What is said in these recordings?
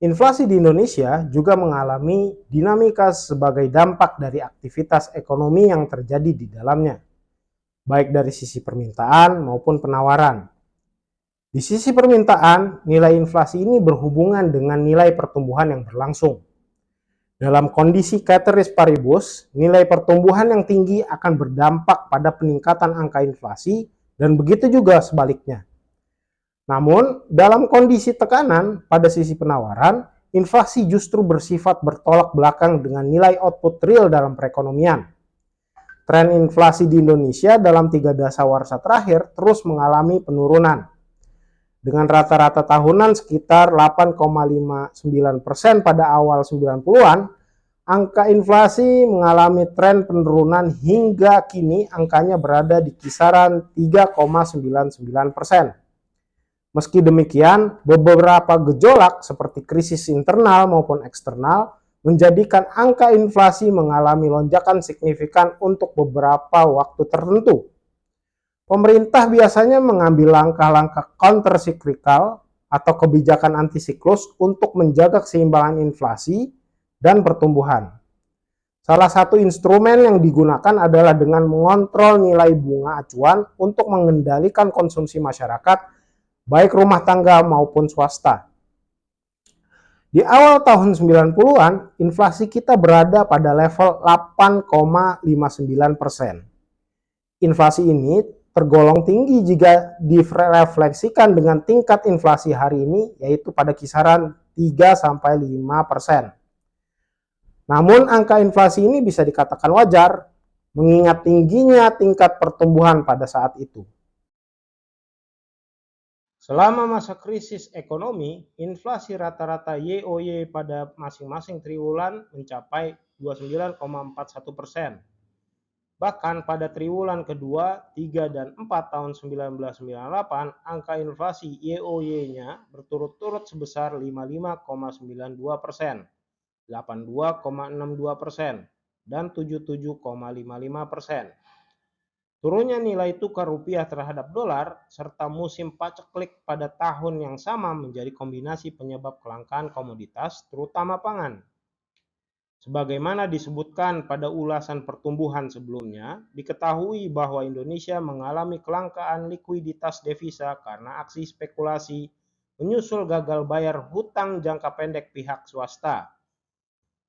Inflasi di Indonesia juga mengalami dinamika sebagai dampak dari aktivitas ekonomi yang terjadi di dalamnya, baik dari sisi permintaan maupun penawaran. Di sisi permintaan, nilai inflasi ini berhubungan dengan nilai pertumbuhan yang berlangsung. Dalam kondisi ceteris paribus, nilai pertumbuhan yang tinggi akan berdampak pada peningkatan angka inflasi dan begitu juga sebaliknya. Namun, dalam kondisi tekanan pada sisi penawaran, inflasi justru bersifat bertolak belakang dengan nilai output real dalam perekonomian. Tren inflasi di Indonesia dalam 3 dasawarsa terakhir terus mengalami penurunan. Dengan rata-rata tahunan sekitar 8,59% pada awal 90-an, angka inflasi mengalami tren penurunan hingga kini angkanya berada di kisaran 3,99%. Meski demikian, beberapa gejolak seperti krisis internal maupun eksternal menjadikan angka inflasi mengalami lonjakan signifikan untuk beberapa waktu tertentu. Pemerintah biasanya mengambil langkah-langkah countercyclical atau kebijakan antisiklus untuk menjaga keseimbangan inflasi dan pertumbuhan. Salah satu instrumen yang digunakan adalah dengan mengontrol nilai bunga acuan untuk mengendalikan konsumsi masyarakat, baik rumah tangga maupun swasta. Di awal tahun 90-an, inflasi kita berada pada level 8,59%. Inflasi ini tergolong tinggi jika direfleksikan dengan tingkat inflasi hari ini, yaitu pada kisaran 3-5%. Namun angka inflasi ini bisa dikatakan wajar, mengingat tingginya tingkat pertumbuhan pada saat itu. Selama masa krisis ekonomi, inflasi rata-rata YoY pada masing-masing triwulan mencapai 29,41%. Bahkan pada triwulan kedua, 3 dan 4 tahun 1998, angka inflasi YoY-nya berturut-turut sebesar 55,92%, 82,62%, dan 77,55%. Turunnya nilai tukar rupiah terhadap dolar serta musim paceklik pada tahun yang sama menjadi kombinasi penyebab kelangkaan komoditas, terutama pangan. Sebagaimana disebutkan pada ulasan pertumbuhan sebelumnya, diketahui bahwa Indonesia mengalami kelangkaan likuiditas devisa karena aksi spekulasi menyusul gagal bayar hutang jangka pendek pihak swasta.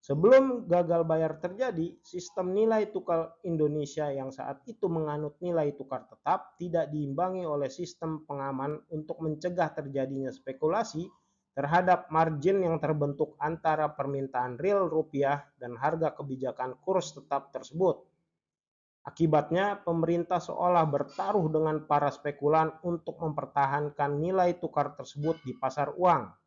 Sebelum gagal bayar terjadi, sistem nilai tukar Indonesia yang saat itu menganut nilai tukar tetap tidak diimbangi oleh sistem pengaman untuk mencegah terjadinya spekulasi terhadap margin yang terbentuk antara permintaan real rupiah dan harga kebijakan kurs tetap tersebut. Akibatnya, pemerintah seolah bertaruh dengan para spekulan untuk mempertahankan nilai tukar tersebut di pasar uang.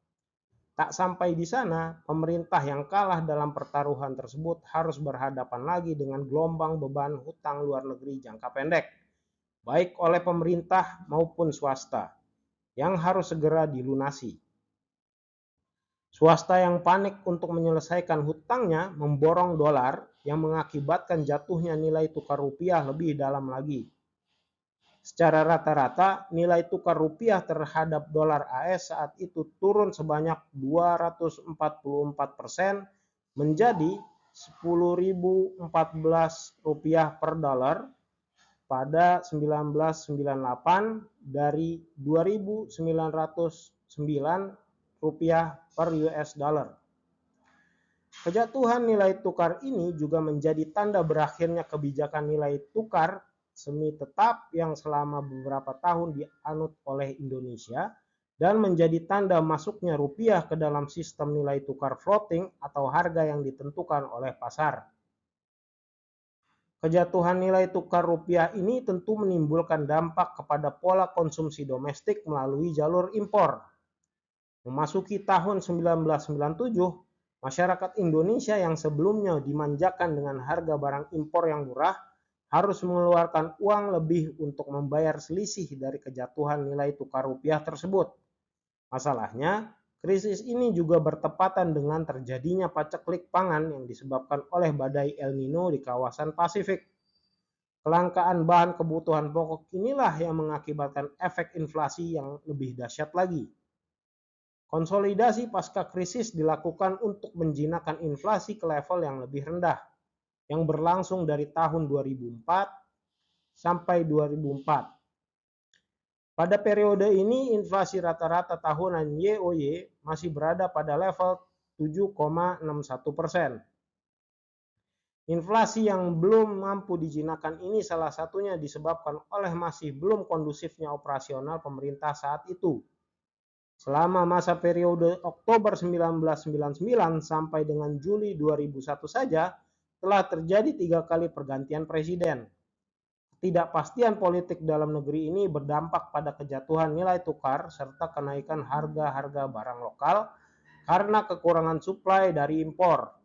Tak sampai di sana, pemerintah yang kalah dalam pertaruhan tersebut harus berhadapan lagi dengan gelombang beban hutang luar negeri jangka pendek, baik oleh pemerintah maupun swasta, yang harus segera dilunasi. Swasta yang panik untuk menyelesaikan hutangnya memborong dolar yang mengakibatkan jatuhnya nilai tukar rupiah lebih dalam lagi. Secara rata-rata, nilai tukar rupiah terhadap dolar AS saat itu turun sebanyak 244% menjadi Rp10.014 per dolar pada 1998 dari Rp2.909 per US dollar. Kejatuhan nilai tukar ini juga menjadi tanda berakhirnya kebijakan nilai tukar semi tetap yang selama beberapa tahun dianut oleh Indonesia dan menjadi tanda masuknya rupiah ke dalam sistem nilai tukar floating atau harga yang ditentukan oleh pasar. Kejatuhan nilai tukar rupiah ini tentu menimbulkan dampak kepada pola konsumsi domestik melalui jalur impor. Memasuki tahun 1997, masyarakat Indonesia yang sebelumnya dimanjakan dengan harga barang impor yang murah harus mengeluarkan uang lebih untuk membayar selisih dari kejatuhan nilai tukar rupiah tersebut. Masalahnya, krisis ini juga bertepatan dengan terjadinya paceklik pangan yang disebabkan oleh badai El Nino di kawasan Pasifik. Kelangkaan bahan kebutuhan pokok inilah yang mengakibatkan efek inflasi yang lebih dahsyat lagi. Konsolidasi pasca krisis dilakukan untuk menjinakkan inflasi ke level yang lebih rendah, yang berlangsung dari tahun 2004 sampai 2004. Pada periode ini, inflasi rata-rata tahunan YoY masih berada pada level 7,61%. Inflasi yang belum mampu dijinakkan ini salah satunya disebabkan oleh masih belum kondusifnya operasional pemerintah saat itu. Selama masa periode Oktober 1999 sampai dengan Juli 2001 saja, telah terjadi 3 kali pergantian presiden. Ketidakpastian politik dalam negeri ini berdampak pada kejatuhan nilai tukar serta kenaikan harga-harga barang lokal karena kekurangan suplai dari impor.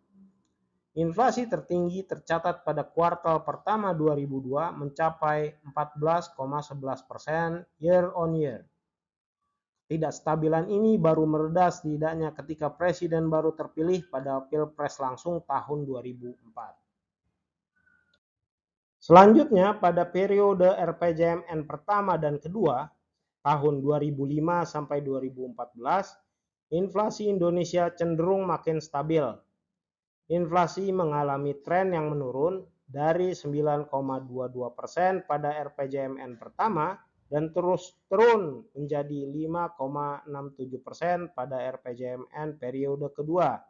Inflasi tertinggi tercatat pada kuartal pertama 2002 mencapai 14,11% year on year. Ketidakstabilan ini baru mereda setidaknya ketika presiden baru terpilih pada Pilpres langsung tahun 2004. Selanjutnya, pada periode RPJMN pertama dan kedua, tahun 2005 sampai 2014, inflasi Indonesia cenderung makin stabil. Inflasi mengalami tren yang menurun dari 9,22% pada RPJMN pertama dan terus turun menjadi 5,67% pada RPJMN periode kedua.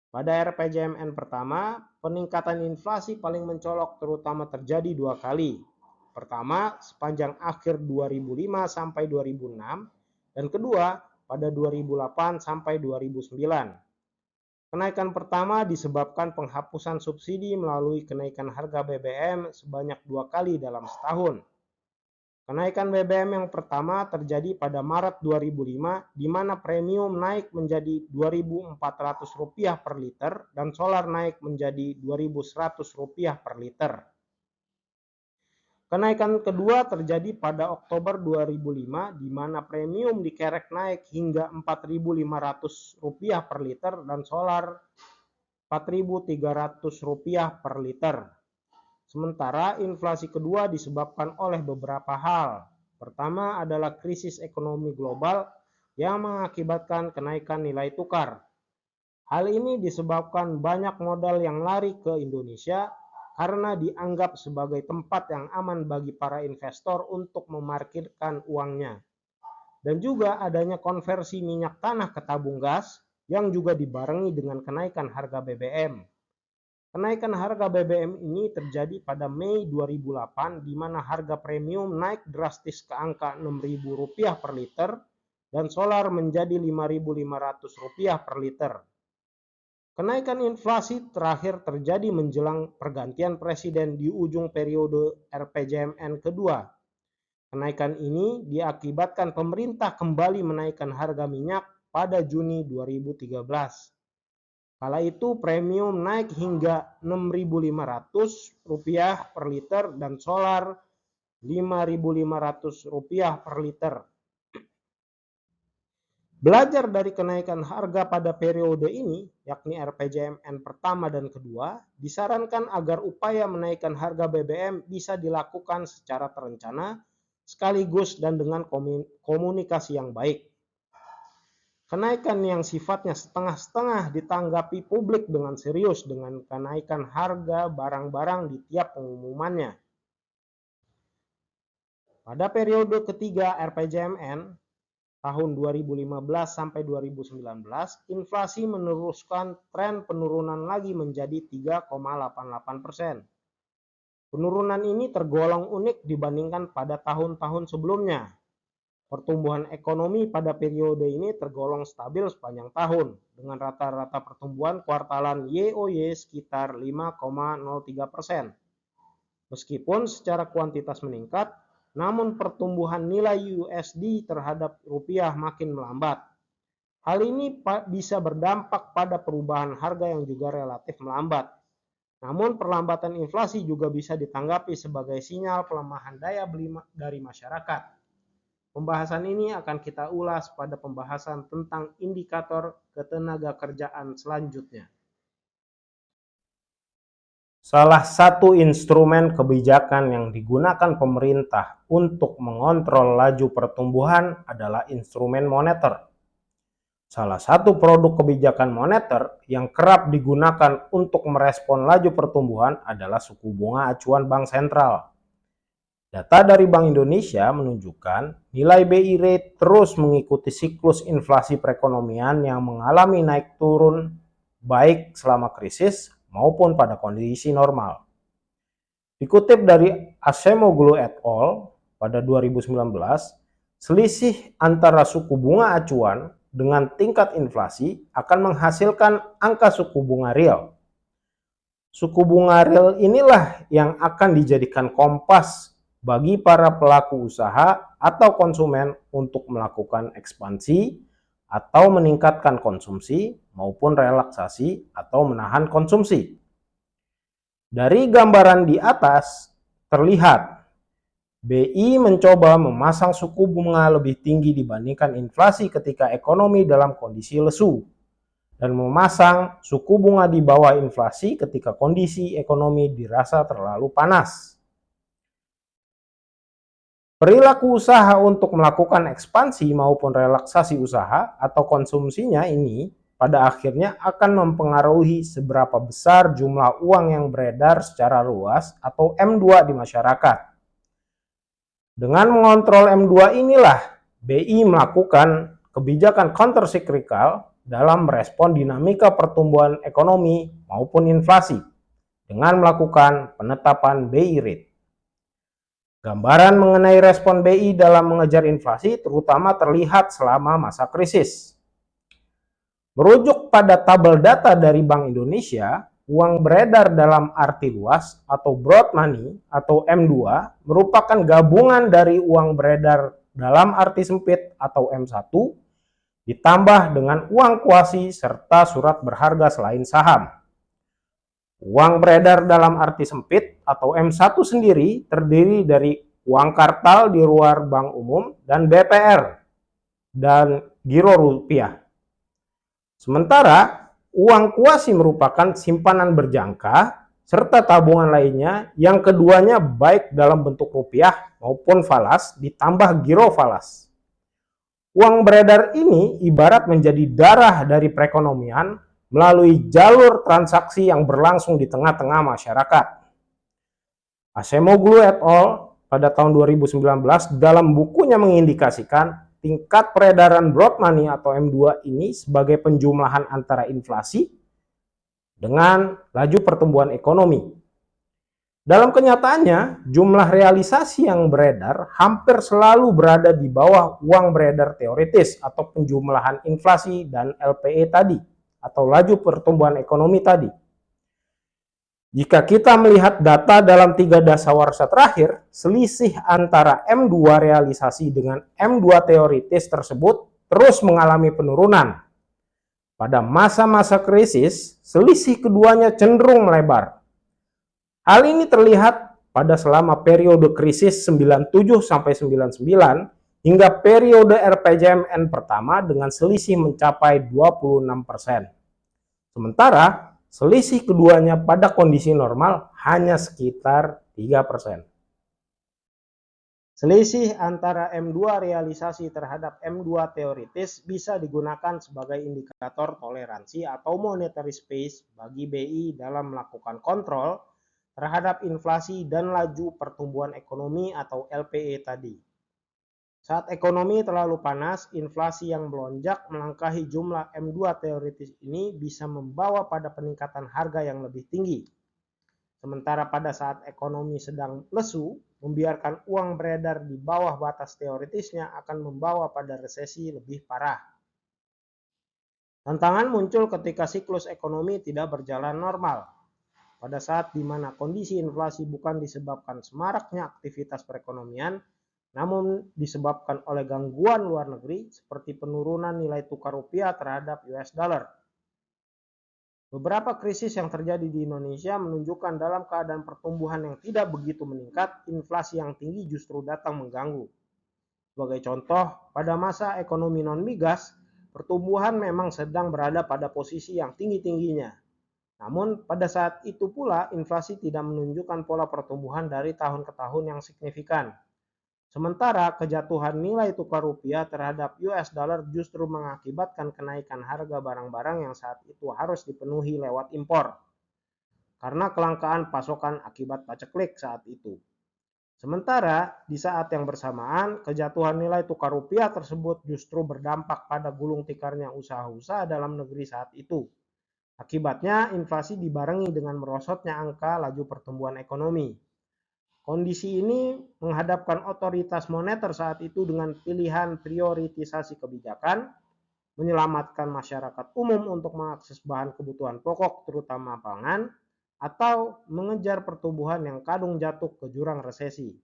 Pada RPJMN pertama, peningkatan inflasi paling mencolok terutama terjadi 2 kali. Pertama, sepanjang akhir 2005 sampai 2006 dan kedua pada 2008 sampai 2009. Kenaikan pertama disebabkan penghapusan subsidi melalui kenaikan harga BBM sebanyak 2 kali dalam setahun. Kenaikan BBM yang pertama terjadi pada Maret 2005, di mana premium naik menjadi Rp2.400 per liter dan solar naik menjadi Rp2.100 per liter. Kenaikan kedua terjadi pada Oktober 2005, di mana premium dikerek naik hingga Rp4.500 per liter dan solar Rp4.300 per liter. Sementara inflasi kedua disebabkan oleh beberapa hal. Pertama adalah krisis ekonomi global yang mengakibatkan kenaikan nilai tukar. Hal ini disebabkan banyak modal yang lari ke Indonesia karena dianggap sebagai tempat yang aman bagi para investor untuk memarkirkan uangnya. Dan juga adanya konversi minyak tanah ke tabung gas yang juga dibarengi dengan kenaikan harga BBM. Kenaikan harga BBM ini terjadi pada Mei 2008 di mana harga premium naik drastis ke angka Rp6.000 per liter dan solar menjadi Rp5.500 per liter. Kenaikan inflasi terakhir terjadi menjelang pergantian presiden di ujung periode RPJMN kedua. Kenaikan ini diakibatkan pemerintah kembali menaikkan harga minyak pada Juni 2013. Kala itu premium naik hingga Rp6.500 per liter dan solar Rp5.500 per liter. Belajar dari kenaikan harga pada periode ini, yakni RPJMN pertama dan kedua, disarankan agar upaya menaikkan harga BBM bisa dilakukan secara terencana, sekaligus dan dengan komunikasi yang baik. Kenaikan yang sifatnya setengah-setengah ditanggapi publik dengan serius dengan kenaikan harga barang-barang di tiap pengumumannya. Pada periode ketiga RPJMN, tahun 2015 sampai 2019, inflasi meneruskan tren penurunan lagi menjadi 3,88%. Penurunan ini tergolong unik dibandingkan pada tahun-tahun sebelumnya. Pertumbuhan ekonomi pada periode ini tergolong stabil sepanjang tahun, dengan rata-rata pertumbuhan kuartalan YoY sekitar 5,03%. Meskipun secara kuantitas meningkat, namun pertumbuhan nilai USD terhadap rupiah makin melambat. Hal ini bisa berdampak pada perubahan harga yang juga relatif melambat. Namun perlambatan inflasi juga bisa ditanggapi sebagai sinyal pelemahan daya beli dari masyarakat. Pembahasan ini akan kita ulas pada pembahasan tentang indikator ketenagakerjaan selanjutnya. Salah satu instrumen kebijakan yang digunakan pemerintah untuk mengontrol laju pertumbuhan adalah instrumen moneter. Salah satu produk kebijakan moneter yang kerap digunakan untuk merespon laju pertumbuhan adalah suku bunga acuan bank sentral. Data dari Bank Indonesia menunjukkan nilai BI rate terus mengikuti siklus inflasi perekonomian yang mengalami naik turun baik selama krisis maupun pada kondisi normal. Dikutip dari Acemoglu et al. Pada 2019, selisih antara suku bunga acuan dengan tingkat inflasi akan menghasilkan angka suku bunga real. Suku bunga real inilah yang akan dijadikan kompas bagi para pelaku usaha atau konsumen untuk melakukan ekspansi atau meningkatkan konsumsi maupun relaksasi atau menahan konsumsi. Dari gambaran di atas terlihat BI mencoba memasang suku bunga lebih tinggi dibandingkan inflasi ketika ekonomi dalam kondisi lesu, dan memasang suku bunga di bawah inflasi ketika kondisi ekonomi dirasa terlalu panas. Perilaku usaha untuk melakukan ekspansi maupun relaksasi usaha atau konsumsinya ini pada akhirnya akan mempengaruhi seberapa besar jumlah uang yang beredar secara luas atau M2 di masyarakat. Dengan mengontrol M2 inilah BI melakukan kebijakan countercyclical dalam merespon dinamika pertumbuhan ekonomi maupun inflasi dengan melakukan penetapan BI rate. Gambaran mengenai respon BI dalam mengejar inflasi terutama terlihat selama masa krisis. Merujuk pada tabel data dari Bank Indonesia, uang beredar dalam arti luas atau broad money atau M2 merupakan gabungan dari uang beredar dalam arti sempit atau M1 ditambah dengan uang kuasi serta surat berharga selain saham. Uang beredar dalam arti sempit atau M1 sendiri terdiri dari uang kartal di luar bank umum dan BPR dan giro rupiah. Sementara uang kuasi merupakan simpanan berjangka serta tabungan lainnya yang keduanya baik dalam bentuk rupiah maupun falas ditambah giro falas. Uang beredar ini ibarat menjadi darah dari perekonomian melalui jalur transaksi yang berlangsung di tengah-tengah masyarakat. Acemoglu et al. Pada tahun 2019 dalam bukunya mengindikasikan tingkat peredaran broad money atau M2 ini sebagai penjumlahan antara inflasi dengan laju pertumbuhan ekonomi. Dalam kenyataannya, jumlah realisasi yang beredar hampir selalu berada di bawah uang beredar teoritis atau penjumlahan inflasi dan LPE tadi, atau laju pertumbuhan ekonomi tadi. Jika kita melihat data dalam 3 dasawarsa terakhir, selisih antara M2 realisasi dengan M2 teoritis tersebut terus mengalami penurunan. Pada masa-masa krisis, selisih keduanya cenderung melebar. Hal ini terlihat pada selama periode krisis 97-99 hingga periode RPJMN pertama dengan selisih mencapai 26%. Sementara selisih keduanya pada kondisi normal hanya sekitar 3%. Selisih antara M2 realisasi terhadap M2 teoritis bisa digunakan sebagai indikator toleransi atau monetary space bagi BI dalam melakukan kontrol terhadap inflasi dan laju pertumbuhan ekonomi atau LPE tadi. Saat ekonomi terlalu panas, inflasi yang melonjak melangkahi jumlah M2 teoritis ini bisa membawa pada peningkatan harga yang lebih tinggi. Sementara pada saat ekonomi sedang lesu, membiarkan uang beredar di bawah batas teoritisnya akan membawa pada resesi lebih parah. Tantangan muncul ketika siklus ekonomi tidak berjalan normal. Pada saat di mana kondisi inflasi bukan disebabkan semaraknya aktivitas perekonomian, namun disebabkan oleh gangguan luar negeri seperti penurunan nilai tukar rupiah terhadap US dollar. Beberapa krisis yang terjadi di Indonesia menunjukkan dalam keadaan pertumbuhan yang tidak begitu meningkat, inflasi yang tinggi justru datang mengganggu. Sebagai contoh, pada masa ekonomi non-migas, pertumbuhan memang sedang berada pada posisi yang tinggi-tingginya. Namun pada saat itu pula inflasi tidak menunjukkan pola pertumbuhan dari tahun ke tahun yang signifikan. Sementara kejatuhan nilai tukar rupiah terhadap US dollar justru mengakibatkan kenaikan harga barang-barang yang saat itu harus dipenuhi lewat impor karena kelangkaan pasokan akibat paceklik saat itu. Sementara di saat yang bersamaan, kejatuhan nilai tukar rupiah tersebut justru berdampak pada gulung tikarnya usaha-usaha dalam negeri saat itu. Akibatnya, inflasi dibarengi dengan merosotnya angka laju pertumbuhan ekonomi. Kondisi ini menghadapkan otoritas moneter saat itu dengan pilihan prioritisasi kebijakan, menyelamatkan masyarakat umum untuk mengakses bahan kebutuhan pokok terutama pangan, atau mengejar pertumbuhan yang kadung jatuh ke jurang resesi.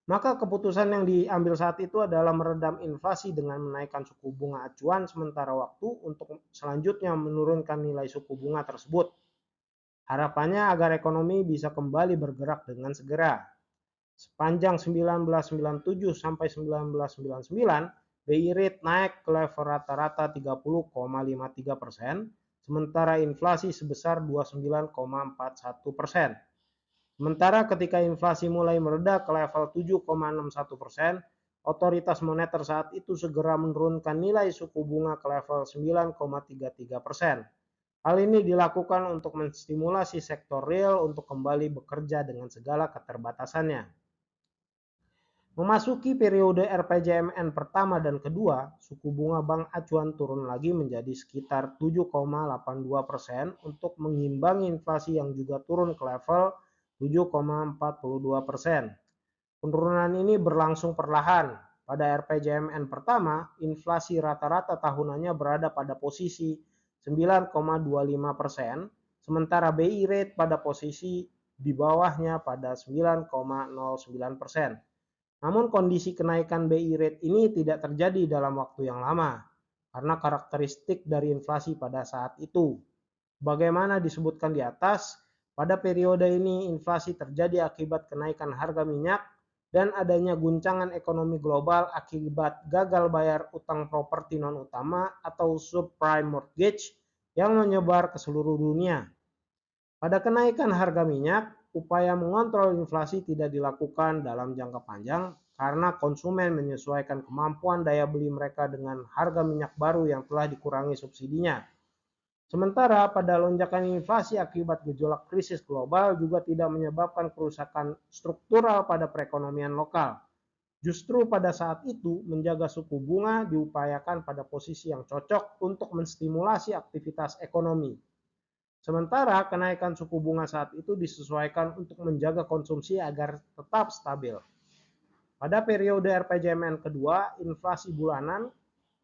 Maka keputusan yang diambil saat itu adalah meredam inflasi dengan menaikkan suku bunga acuan sementara waktu untuk selanjutnya menurunkan nilai suku bunga tersebut. Harapannya agar ekonomi bisa kembali bergerak dengan segera. Sepanjang 1997 sampai 1999, BI rate naik ke level rata-rata 30,53%, sementara inflasi sebesar 29,41%. Sementara ketika inflasi mulai mereda ke level 7,61%, otoritas moneter saat itu segera menurunkan nilai suku bunga ke level 9,33%. Hal ini dilakukan untuk menstimulasi sektor real untuk kembali bekerja dengan segala keterbatasannya. Memasuki periode RPJMN pertama dan kedua, suku bunga bank acuan turun lagi menjadi sekitar 7,82% untuk mengimbangi inflasi yang juga turun ke level 7,42%. Penurunan ini berlangsung perlahan. Pada RPJMN pertama, inflasi rata-rata tahunannya berada pada posisi 9,25%, sementara BI rate pada posisi di bawahnya pada 9,09%. Namun kondisi kenaikan BI rate ini tidak terjadi dalam waktu yang lama, karena karakteristik dari inflasi pada saat itu. Bagaimana disebutkan di atas, pada periode ini inflasi terjadi akibat kenaikan harga minyak dan adanya guncangan ekonomi global akibat gagal bayar utang properti non-utama atau subprime mortgage yang menyebar ke seluruh dunia. Pada kenaikan harga minyak, upaya mengontrol inflasi tidak dilakukan dalam jangka panjang karena konsumen menyesuaikan kemampuan daya beli mereka dengan harga minyak baru yang telah dikurangi subsidinya. Sementara pada lonjakan inflasi akibat gejolak krisis global juga tidak menyebabkan kerusakan struktural pada perekonomian lokal. Justru pada saat itu menjaga suku bunga diupayakan pada posisi yang cocok untuk menstimulasi aktivitas ekonomi. Sementara kenaikan suku bunga saat itu disesuaikan untuk menjaga konsumsi agar tetap stabil. Pada periode RPJMN kedua, inflasi bulanan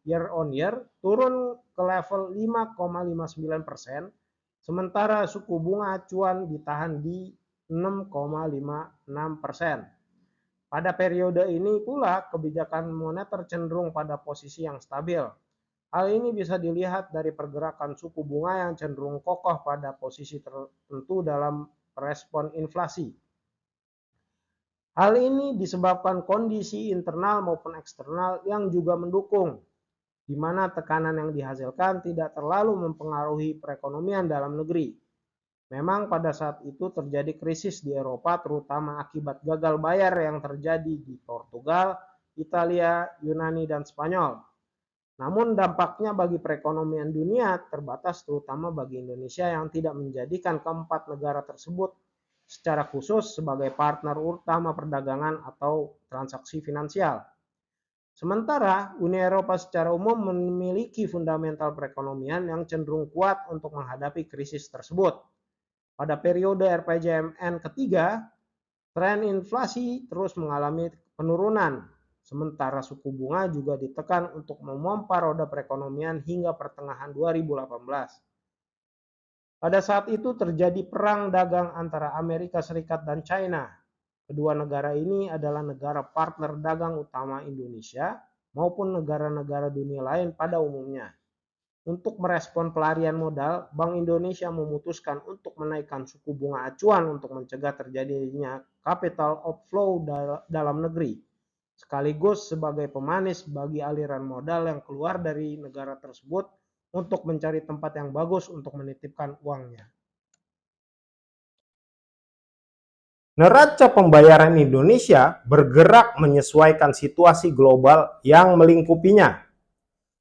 year on year turun ke level 5,59%, sementara suku bunga acuan ditahan di 6,56%. Pada periode ini pula kebijakan moneter cenderung pada posisi yang stabil. Hal ini bisa dilihat dari pergerakan suku bunga yang cenderung kokoh pada posisi tertentu dalam respon inflasi. Hal ini disebabkan kondisi internal maupun eksternal yang juga mendukung, di mana tekanan yang dihasilkan tidak terlalu mempengaruhi perekonomian dalam negeri. Memang pada saat itu terjadi krisis di Eropa terutama akibat gagal bayar yang terjadi di Portugal, Italia, Yunani, dan Spanyol. Namun dampaknya bagi perekonomian dunia terbatas terutama bagi Indonesia yang tidak menjadikan keempat negara tersebut secara khusus sebagai partner utama perdagangan atau transaksi finansial. Sementara Uni Eropa secara umum memiliki fundamental perekonomian yang cenderung kuat untuk menghadapi krisis tersebut. Pada periode RPJMN ketiga, tren inflasi terus mengalami penurunan, sementara suku bunga juga ditekan untuk memompa roda perekonomian hingga pertengahan 2018. Pada saat itu terjadi perang dagang antara Amerika Serikat dan China. Kedua negara ini adalah negara partner dagang utama Indonesia maupun negara-negara dunia lain pada umumnya. Untuk merespon pelarian modal, Bank Indonesia memutuskan untuk menaikkan suku bunga acuan untuk mencegah terjadinya capital outflow dalam negeri, sekaligus sebagai pemanis bagi aliran modal yang keluar dari negara tersebut untuk mencari tempat yang bagus untuk menitipkan uangnya. Neraca pembayaran Indonesia bergerak menyesuaikan situasi global yang melingkupinya.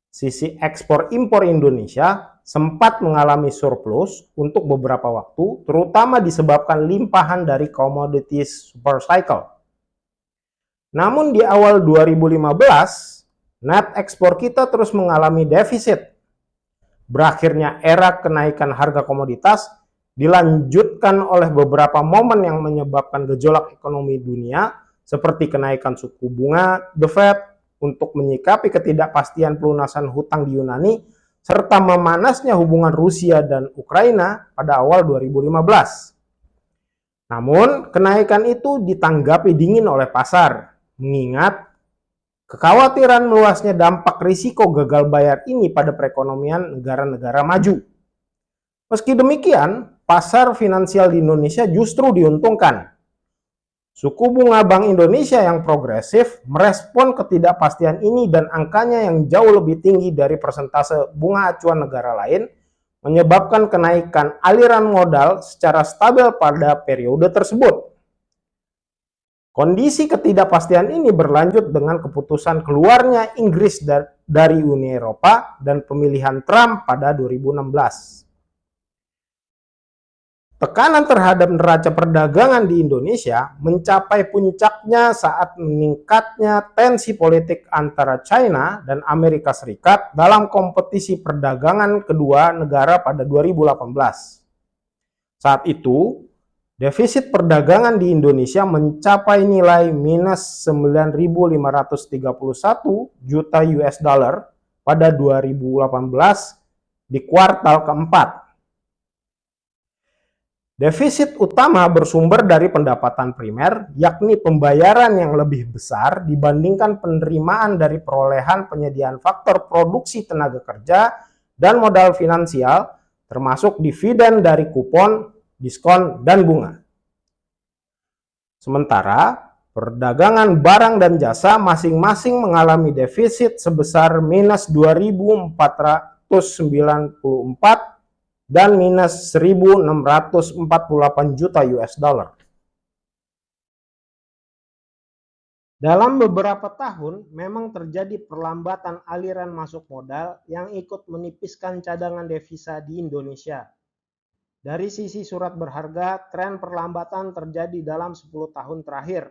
Sisi ekspor-impor Indonesia sempat mengalami surplus untuk beberapa waktu, terutama disebabkan limpahan dari komoditas super cycle. Namun di awal 2015, net ekspor kita terus mengalami defisit. Berakhirnya era kenaikan harga komoditas dilanjutkan oleh beberapa momen yang menyebabkan gejolak ekonomi dunia, seperti kenaikan suku bunga The Fed untuk menyikapi ketidakpastian pelunasan hutang di Yunani, serta memanasnya hubungan Rusia dan Ukraina pada awal 2015. Namun, kenaikan itu ditanggapi dingin oleh pasar, mengingat kekhawatiran meluasnya dampak risiko gagal bayar ini pada perekonomian negara-negara maju. Meski demikian, pasar finansial di Indonesia justru diuntungkan. Suku bunga Bank Indonesia yang progresif merespon ketidakpastian ini dan angkanya yang jauh lebih tinggi dari persentase bunga acuan negara lain, menyebabkan kenaikan aliran modal secara stabil pada periode tersebut. Kondisi ketidakpastian ini berlanjut dengan keputusan keluarnya Inggris dari Uni Eropa dan pemilihan Trump pada 2016. Tekanan terhadap neraca perdagangan di Indonesia mencapai puncaknya saat meningkatnya tensi politik antara China dan Amerika Serikat dalam kompetisi perdagangan kedua negara pada 2018. Saat itu, defisit perdagangan di Indonesia mencapai nilai minus 9.531 juta US dollar pada 2018 di kuartal keempat. Defisit utama bersumber dari pendapatan primer, yakni pembayaran yang lebih besar dibandingkan penerimaan dari perolehan penyediaan faktor produksi tenaga kerja dan modal finansial, termasuk dividen dari kupon, diskon, dan bunga. Sementara, perdagangan barang dan jasa masing-masing mengalami defisit sebesar minus 2.494 dan minus 1.648 juta US dollar. Dalam beberapa tahun, memang terjadi perlambatan aliran masuk modal yang ikut menipiskan cadangan devisa di Indonesia. Dari sisi surat berharga, tren perlambatan terjadi dalam 10 tahun terakhir.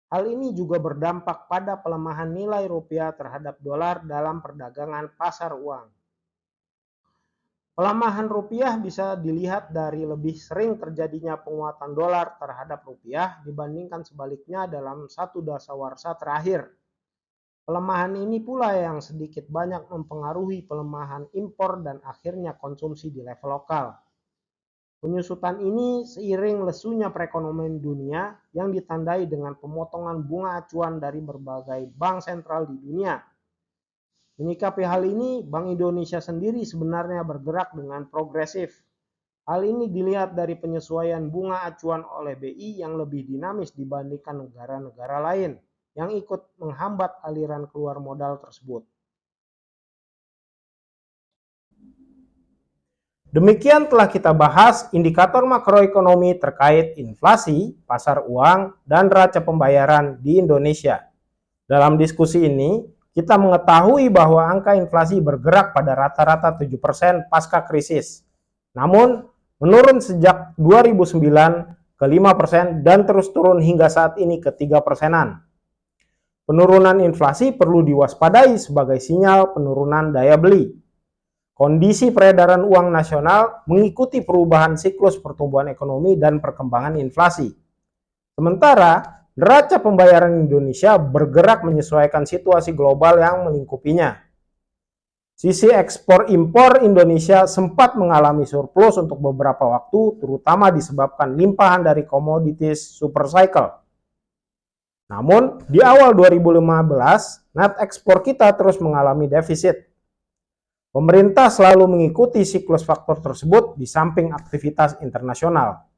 Hal ini juga berdampak pada pelemahan nilai rupiah terhadap dolar dalam perdagangan pasar uang. Pelemahan rupiah bisa dilihat dari lebih sering terjadinya penguatan dolar terhadap rupiah dibandingkan sebaliknya dalam satu dasawarsa terakhir. Pelemahan ini pula yang sedikit banyak mempengaruhi pelemahan impor dan akhirnya konsumsi di level lokal. Penyusutan ini seiring lesunya perekonomian dunia yang ditandai dengan pemotongan bunga acuan dari berbagai bank sentral di dunia. Menyikapi hal ini, Bank Indonesia sendiri sebenarnya bergerak dengan progresif. Hal ini dilihat dari penyesuaian bunga acuan oleh BI yang lebih dinamis dibandingkan negara-negara lain yang ikut menghambat aliran keluar modal tersebut. Demikian telah kita bahas indikator makroekonomi terkait inflasi, pasar uang, dan neraca pembayaran di Indonesia. Dalam diskusi ini, kita mengetahui bahwa angka inflasi bergerak pada rata-rata 7% pasca krisis. Namun, menurun sejak 2009 ke 5% dan terus turun hingga saat ini ke 3%-an. Penurunan inflasi perlu diwaspadai sebagai sinyal penurunan daya beli. Kondisi peredaran uang nasional mengikuti perubahan siklus pertumbuhan ekonomi dan perkembangan inflasi. Sementara, neraca pembayaran Indonesia bergerak menyesuaikan situasi global yang melingkupinya. Sisi ekspor-impor Indonesia sempat mengalami surplus untuk beberapa waktu, terutama disebabkan limpahan dari komoditas super cycle. Namun, di awal 2015, net ekspor kita terus mengalami defisit. Pemerintah selalu mengikuti siklus faktor tersebut di samping aktivitas internasional.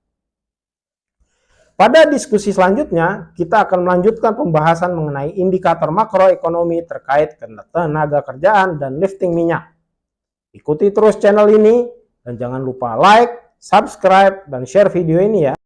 Pada diskusi selanjutnya, kita akan melanjutkan pembahasan mengenai indikator makroekonomi terkait tenaga kerjaan dan lifting minyak. Ikuti terus channel ini dan jangan lupa like, subscribe, dan share video ini ya.